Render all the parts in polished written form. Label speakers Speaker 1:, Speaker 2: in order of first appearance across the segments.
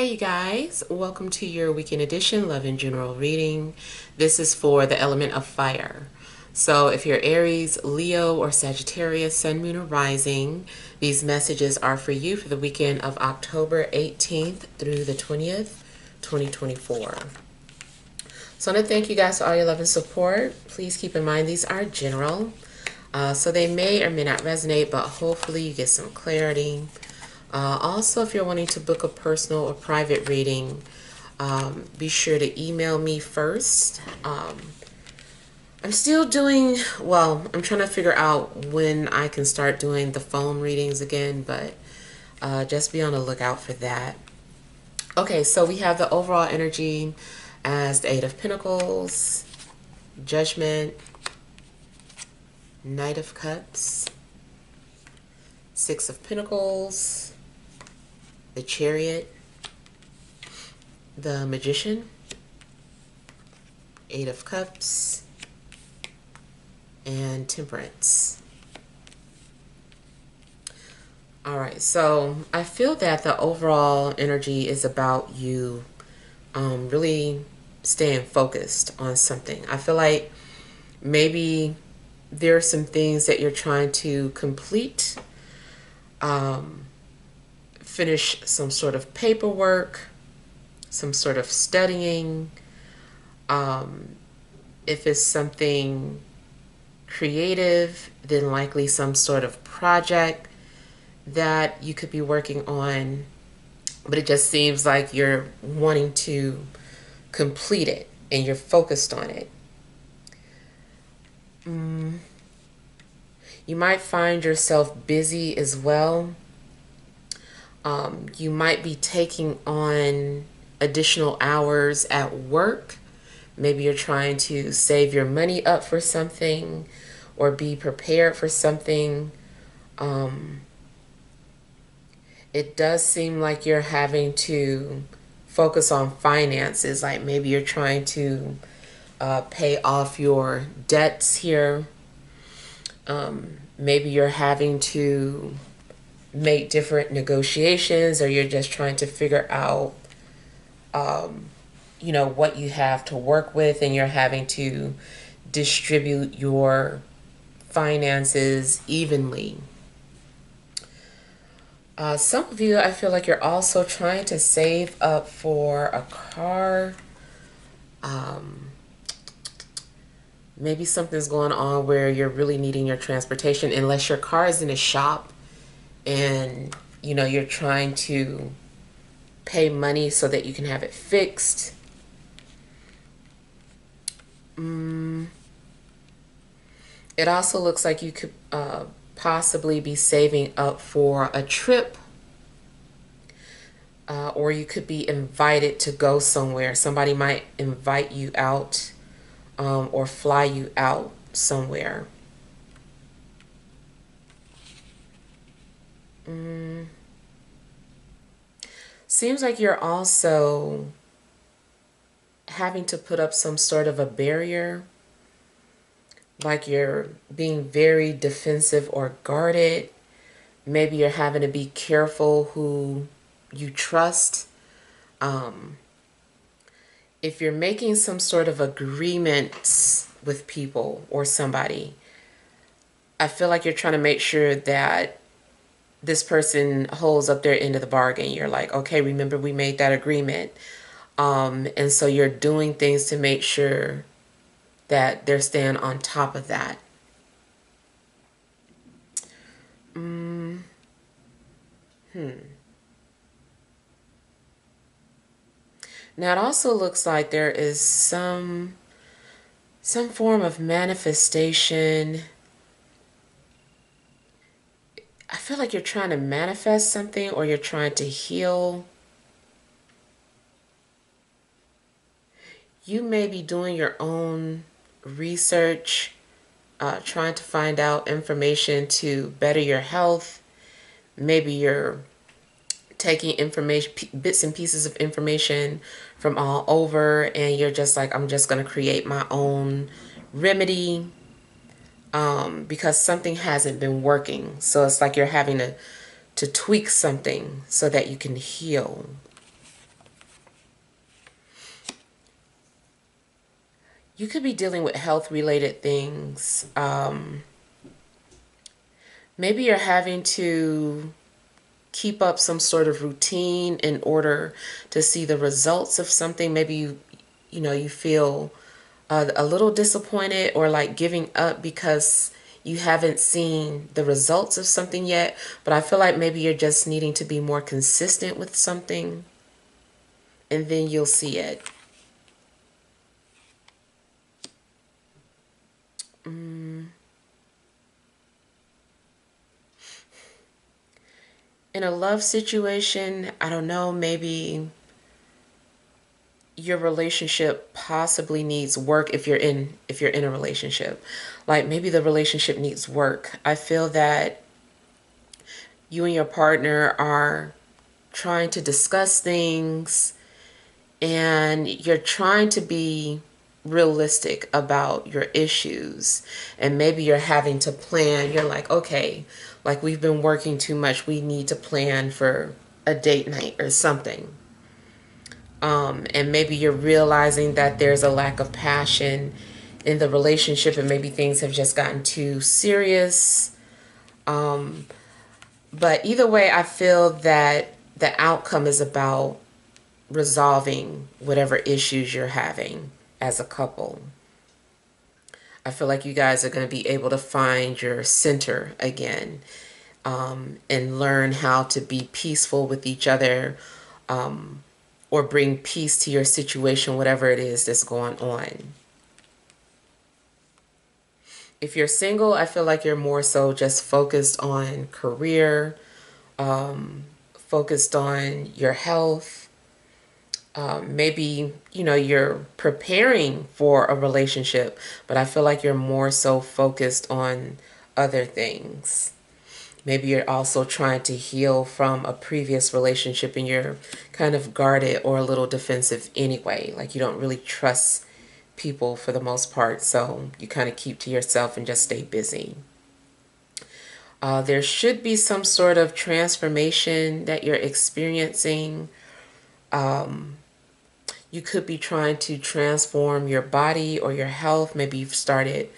Speaker 1: Hey you guys, welcome to your weekend edition Love and General reading. This is for the element of fire. So if you're Aries, Leo, or Sagittarius, Sun, Moon, or Rising, these messages are for you for the weekend of October 18th through the 20th, 2024. So I want to thank you guys for all your love and support. Please keep in mind these are general. So they may or may not resonate, but hopefully you get some clarity. Also, if you're wanting to book a personal or private reading, be sure to email me first. I'm still doing, I'm trying to figure out when I can start doing the phone readings again, but just be on the lookout for that. Okay, so we have the overall energy as the Eight of Pentacles, Judgment, Knight of Cups, Six of Pentacles, the Chariot, the Magician, Eight of Cups, and Temperance. All right, so I feel that the overall energy is about you really staying focused on something. I feel like maybe there are some things that you're trying to complete, finish some sort of paperwork, some sort of studying. If it's something creative, then likely some sort of project that you could be working on, but it just seems like you're wanting to complete it and you're focused on it. You might find yourself busy as well. You might be taking on additional hours at work. Maybe you're trying to save your money up for something or be prepared for something. It does seem like you're having to focus on finances, like maybe you're trying to pay off your debts here. Maybe you're having to make different negotiations, or you're just trying to figure out what you have to work with, and you're having to distribute your finances evenly. Some of you, I feel like you're also trying to save up for a car. Maybe something's going on where you're really needing your transportation, unless your car is in a shop and you're trying to pay money so that you can have it fixed. It also looks like you could possibly be saving up for a trip, or you could be invited to go somewhere. Somebody might invite you out or fly you out somewhere. Seems like you're also having to put up some sort of a barrier, like you're being very defensive or guarded. Maybe you're having to be careful who you trust. If you're making some sort of agreements with people or somebody, I feel like you're trying to make sure that this person holds up their end of the bargain. You're like, okay, remember we made that agreement. And so you're doing things to make sure that they're staying on top of that. Now it also looks like there is some form of manifestation. I feel like you're trying to manifest something, or you're trying to heal. You may be doing your own research, trying to find out information to better your health. Maybe you're taking information, bits and pieces of information from all over, and you're just like, I'm just going to create my own remedy because something hasn't been working. So it's like you're having to tweak something so that you can heal. You could be dealing with health related things. Maybe you're having to keep up some sort of routine in order to see the results of something. Maybe you feel a little disappointed or like giving up because you haven't seen the results of something yet. But I feel like maybe you're just needing to be more consistent with something, and then you'll see it. In a love situation, I don't know, maybe your relationship possibly needs work if you're in a relationship. Like maybe the relationship needs work. I feel that you and your partner are trying to discuss things, and you're trying to be realistic about your issues, and maybe you're having to plan. You're like, okay, like we've been working too much, we need to plan for a date night or something. And maybe you're realizing that there's a lack of passion in the relationship, and maybe things have just gotten too serious. But either way, I feel that the outcome is about resolving whatever issues you're having as a couple. I feel like you guys are going to be able to find your center again, and learn how to be peaceful with each other, or bring peace to your situation, whatever it is that's going on. If you're single, I feel like you're more so just focused on career, focused on your health. Maybe, you're preparing for a relationship, but I feel like you're more so focused on other things. Maybe you're also trying to heal from a previous relationship, and you're kind of guarded or a little defensive anyway. Like you don't really trust people for the most part, so you kind of keep to yourself and just stay busy. There should be some sort of transformation that you're experiencing. You could be trying to transform your body or your health. Maybe you've started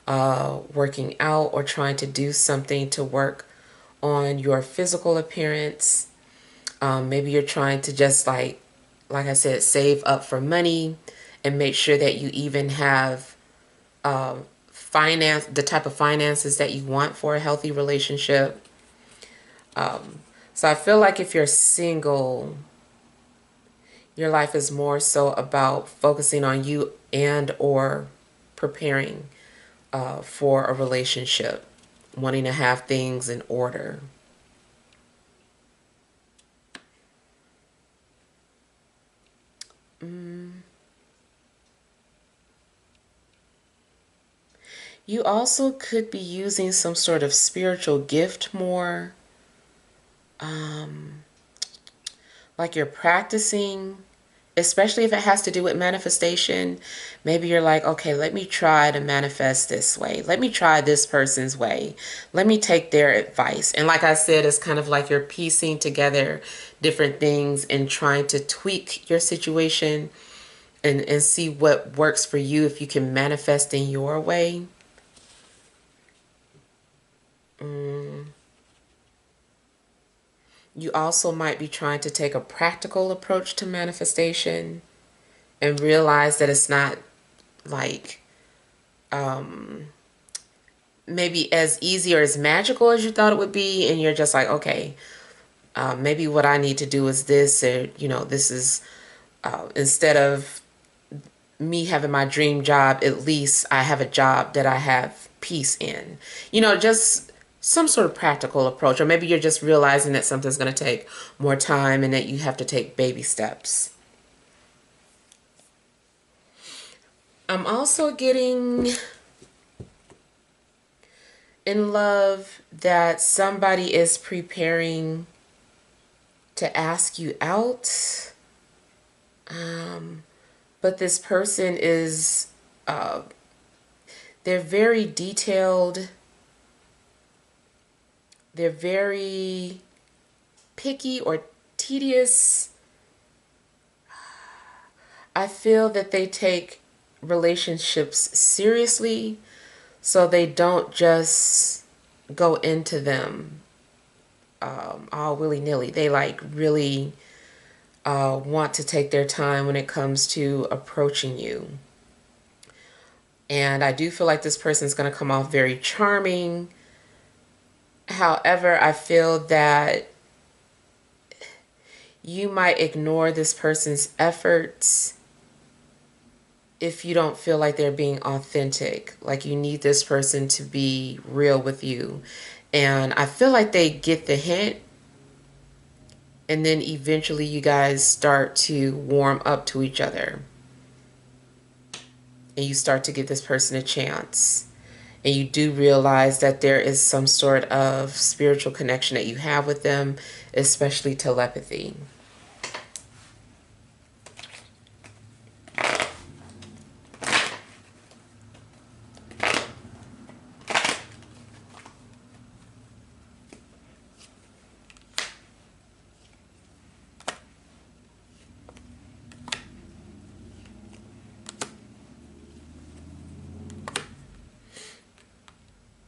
Speaker 1: working out or trying to do something to work on your physical appearance. Maybe you're trying to just like I said, save up for money and make sure that you even have the type of finances that you want for a healthy relationship. So I feel like if you're single, your life is more so about focusing on you and or preparing for a relationship, wanting to have things in order. You also could be using some sort of spiritual gift more, like you're practicing, especially if it has to do with manifestation. Maybe you're like, okay, let me try to manifest this way. Let me try this person's way. Let me take their advice. And like I said, it's kind of like you're piecing together different things and trying to tweak your situation, and see what works for you if you can manifest in your way. You also might be trying to take a practical approach to manifestation and realize that it's not like maybe as easy or as magical as you thought it would be. And you're just like, okay, maybe what I need to do is this, or, this is, instead of me having my dream job, at least I have a job that I have peace in. Just some sort of practical approach. Or maybe you're just realizing that something's going to take more time and that you have to take baby steps. I'm also getting in love that somebody is preparing to ask you out. But this person is, they're very detailed. They're very picky or tedious. I feel that they take relationships seriously, so they don't just go into them all willy-nilly. They like really want to take their time when it comes to approaching you. And I do feel like this person is going to come off very charming. However, I feel that you might ignore this person's efforts if you don't feel like they're being authentic. Like, you need this person to be real with you. And I feel like they get the hint, and then eventually you guys start to warm up to each other. And you start to give this person a chance. And you do realize that there is some sort of spiritual connection that you have with them, especially telepathy.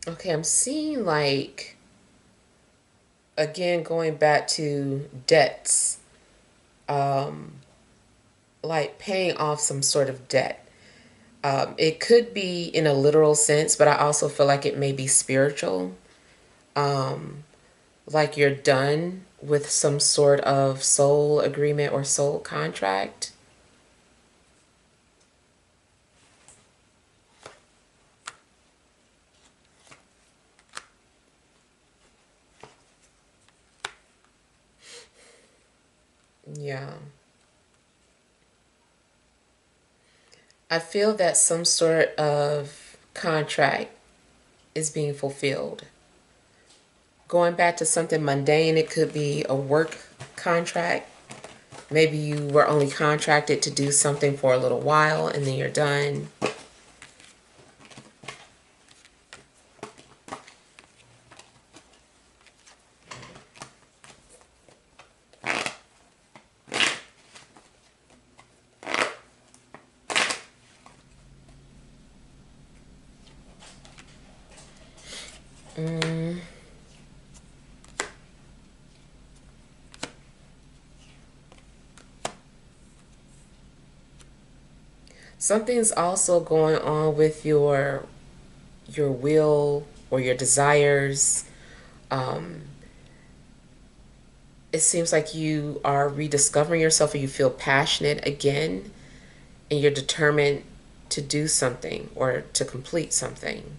Speaker 1: Okay, I'm seeing like, again, going back to debts, like paying off some sort of debt. It could be in a literal sense, but I also feel like it may be spiritual. Like you're done with some sort of soul agreement or soul contract. Yeah. I feel that some sort of contract is being fulfilled. Going back to something mundane, it could be a work contract. Maybe you were only contracted to do something for a little while and then you're done. Something's also going on with your will or your desires. It seems like you are rediscovering yourself, or you feel passionate again, and you're determined to do something or to complete something.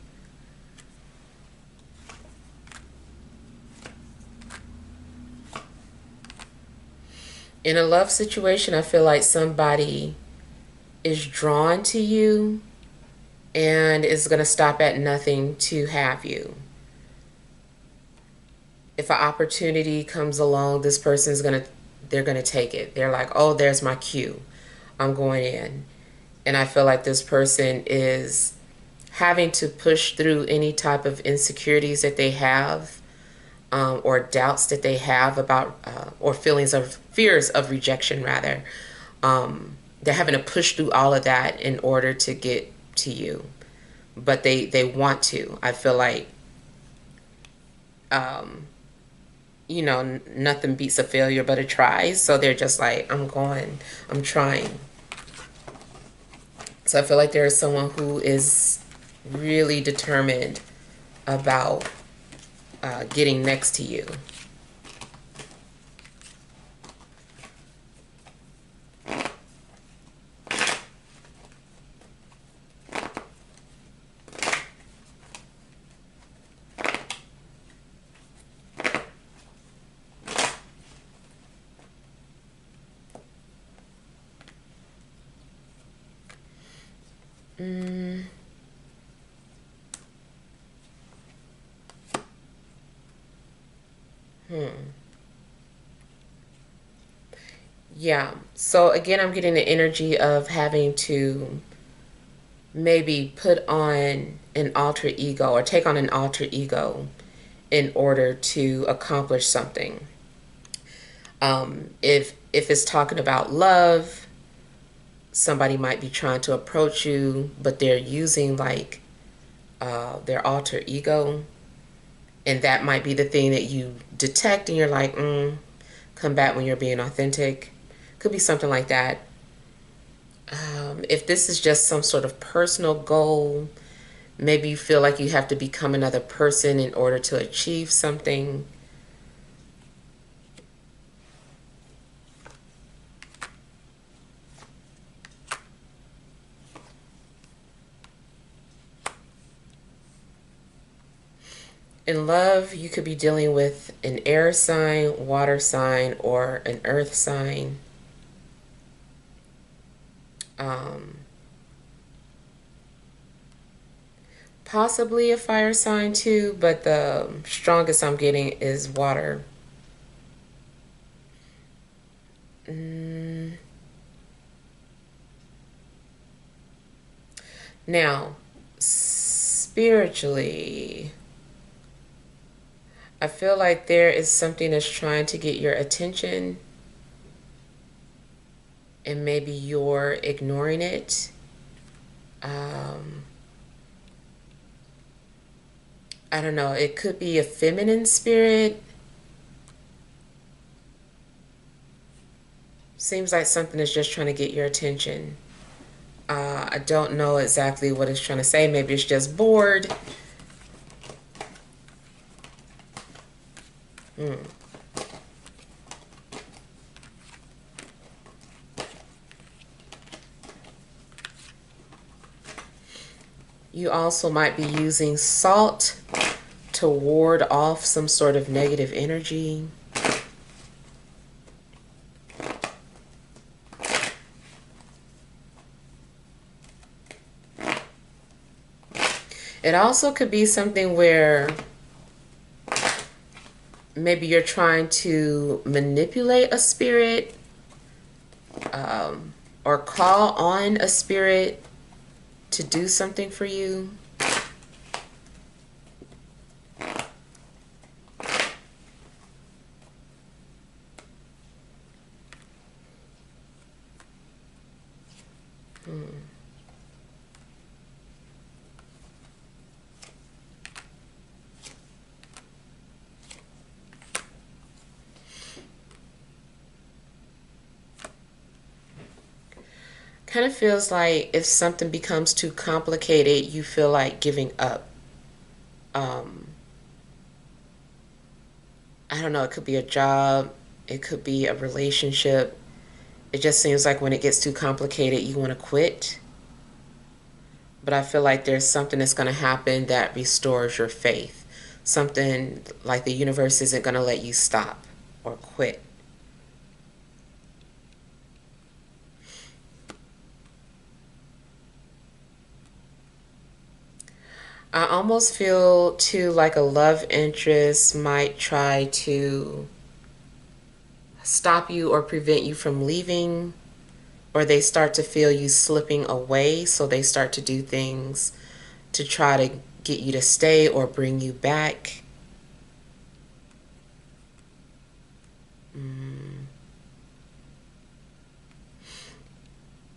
Speaker 1: In a love situation, I feel like somebody is drawn to you and is going to stop at nothing to have you. If an opportunity comes along, this person's they're going to take it. They're like, "Oh, there's my cue. I'm going in." And I feel like this person is having to push through any type of insecurities that they have, or doubts that they have about, or fears of rejection, rather. They're having to push through all of that in order to get to you. But they want to. I feel like, nothing beats a failure but a try. So they're just like, I'm trying. So I feel like there is someone who is really determined about getting next to you. Yeah. So again, I'm getting the energy of having to maybe put on an alter ego or take on an alter ego in order to accomplish something. If it's talking about love, somebody might be trying to approach you, but they're using like their alter ego. And that might be the thing that you detect and you're like, come back when you're being authentic. Could be something like that. If this is just some sort of personal goal, maybe you feel like you have to become another person in order to achieve something. In love, you could be dealing with an air sign, water sign, or an earth sign. Possibly a fire sign too, but the strongest I'm getting is water. Now, spiritually, I feel like there is something that's trying to get your attention and maybe you're ignoring it. I don't know, it could be a feminine spirit. Seems like something is just trying to get your attention. I don't know exactly what it's trying to say. Maybe it's just bored. You also might be using salt to ward off some sort of negative energy. It also could be something where maybe you're trying to manipulate a spirit, or call on a spirit to do something for you. Kind of feels like if something becomes too complicated, you feel like giving up. I don't know, it could be a job, it could be a relationship. It just seems like when it gets too complicated, you want to quit. But I feel like there's something that's going to happen that restores your faith. Something like the universe isn't going to let you stop or quit. I almost feel too like a love interest might try to stop you or prevent you from leaving, or they start to feel you slipping away, so they start to do things to try to get you to stay or bring you back.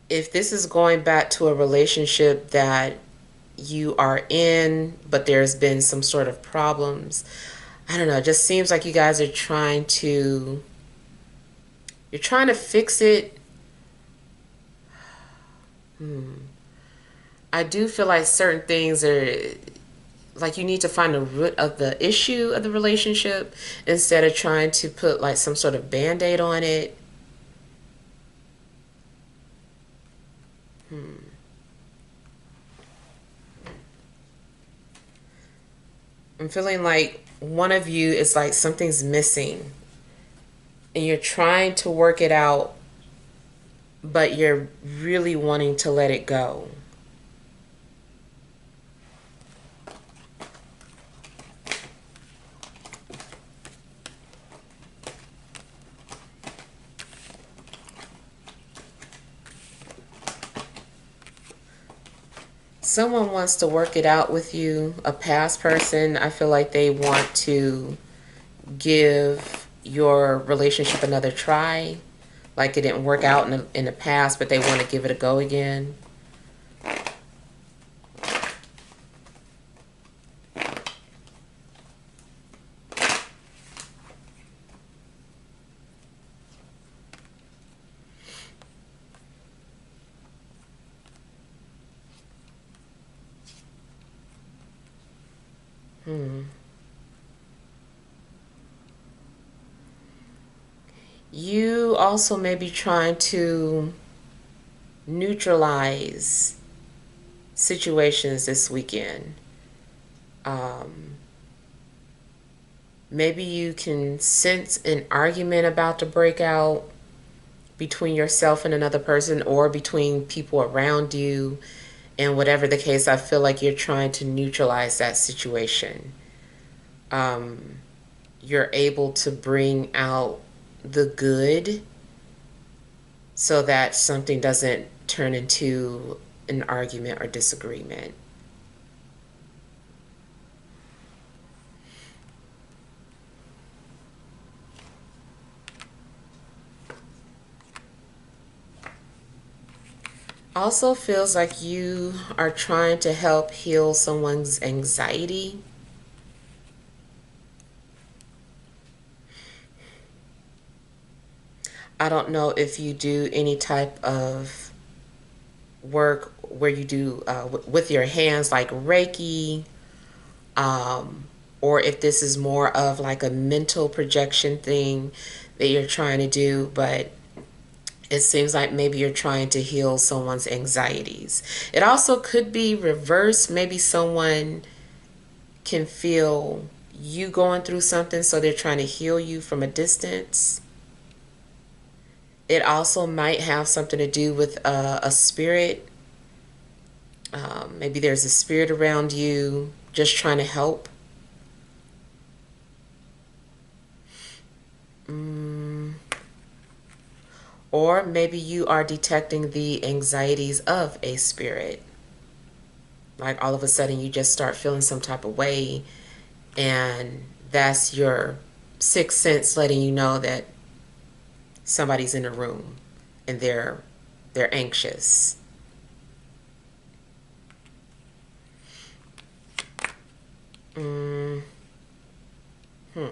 Speaker 1: If this is going back to a relationship that you are in, but there's been some sort of problems, I don't know, it just seems like you guys are trying to, you're trying to fix it. I do feel like certain things are, like you need to find the root of the issue of the relationship instead of trying to put like some sort of band-aid on it. I'm feeling like one of you is like something's missing and you're trying to work it out, but you're really wanting to let it go. Someone wants to work it out with you, a past person. I feel like they want to give your relationship another try. like it didn't work out in the past, but they want to give it a go again. You also may be trying to neutralize situations this weekend. Maybe you can sense an argument about to break out between yourself and another person, or between people around you. And whatever the case, I feel like you're trying to neutralize that situation. You're able to bring out the good so that something doesn't turn into an argument or disagreement. Also feels like you are trying to help heal someone's anxiety. I don't know if you do any type of work where you do with your hands, like Reiki, or if this is more of like a mental projection thing that you're trying to do, but it seems like maybe you're trying to heal someone's anxieties. It also could be reversed. Maybe someone can feel you going through something, so they're trying to heal you from a distance. It also might have something to do with a spirit. Maybe there's a spirit around you just trying to help. Or maybe you are detecting the anxieties of a spirit. Like all of a sudden you just start feeling some type of way, and that's your sixth sense letting you know that somebody's in the room and they're anxious. Mm, hmm.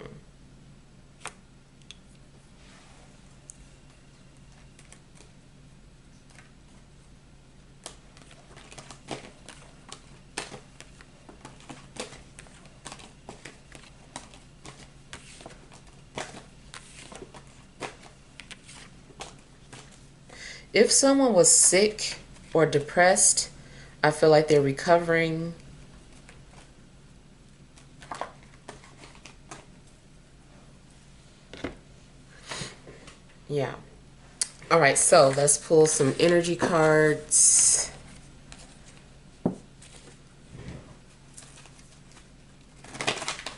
Speaker 1: If someone was sick or depressed, I feel like they're recovering. Yeah. All right, so let's pull some energy cards.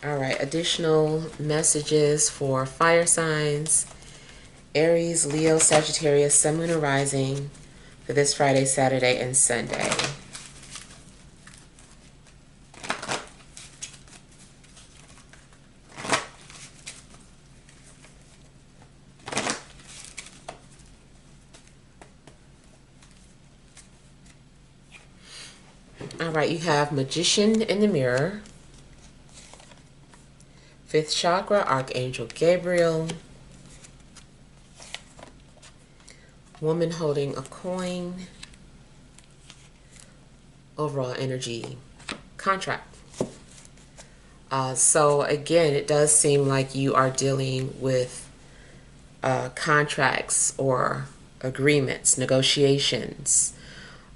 Speaker 1: All right, additional messages for fire signs: Aries, Leo, Sagittarius, Sun, Moon, and Rising for this Friday, Saturday, and Sunday. All right, you have Magician in the Mirror, Fifth Chakra, Archangel Gabriel, Woman holding a coin, overall energy, contract. So again, it does seem like you are dealing with contracts or agreements, negotiations.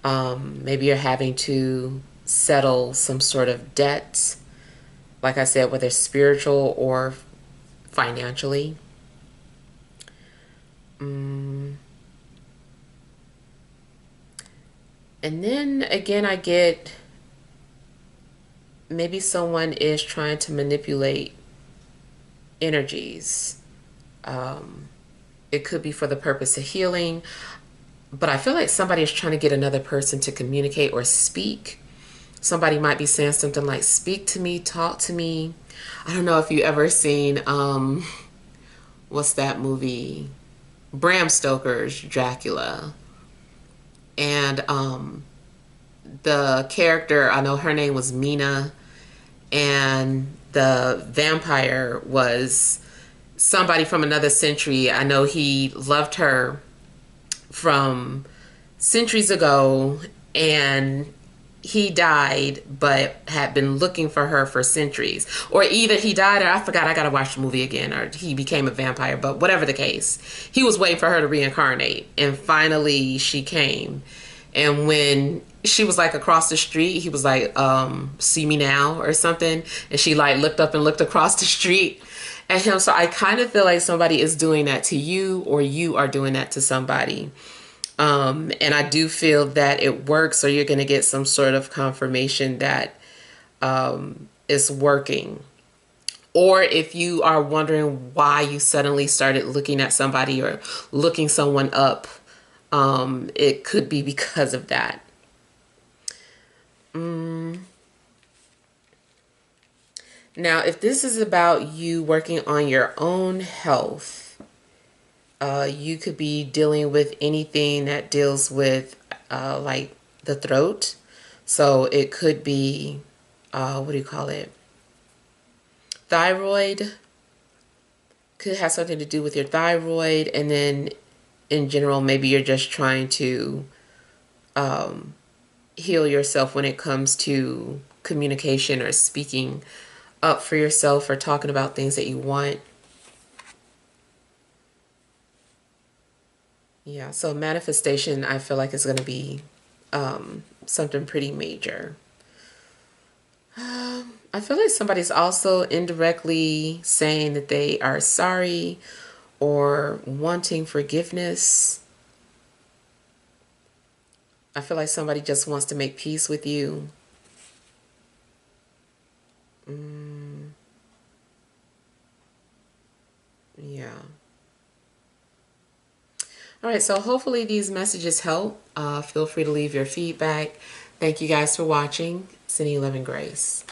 Speaker 1: Maybe you're having to settle some sort of debt, like I said, whether spiritual or financially. And then again, I get maybe someone is trying to manipulate energies. It could be for the purpose of healing, but I feel like somebody is trying to get another person to communicate or speak. Somebody might be saying something like, speak to me, talk to me. I don't know if you ever seen, what's that movie? Bram Stoker's Dracula. And the character, I know her name was Mina, and the vampire was somebody from another century. I know he loved her from centuries ago, and he died but had been looking for her for centuries. Or either he died, or I forgot, I gotta watch the movie again, or he became a vampire. But whatever the case, he was waiting for her to reincarnate, and finally she came. And when she was like across the street, he was like, see me now or something. And she like looked up and looked across the street at him. So I kind of feel like somebody is doing that to you, or you are doing that to somebody. And I do feel that it works, or you're going to get some sort of confirmation that it's working. Or if you are wondering why you suddenly started looking at somebody or looking someone up, it could be because of that. Now, if this is about you working on your own health, you could be dealing with anything that deals with like the throat. So it could be, what do you call it? Thyroid. Could have something to do with your thyroid. And then in general, maybe you're just trying to heal yourself when it comes to communication or speaking up for yourself or talking about things that you want. Yeah, so manifestation, I feel like is going to be something pretty major. I feel like somebody's also indirectly saying that they are sorry or wanting forgiveness. I feel like somebody just wants to make peace with you. Yeah. All right, so hopefully these messages help. Feel free to leave your feedback. Thank you guys for watching. Sending you love and grace.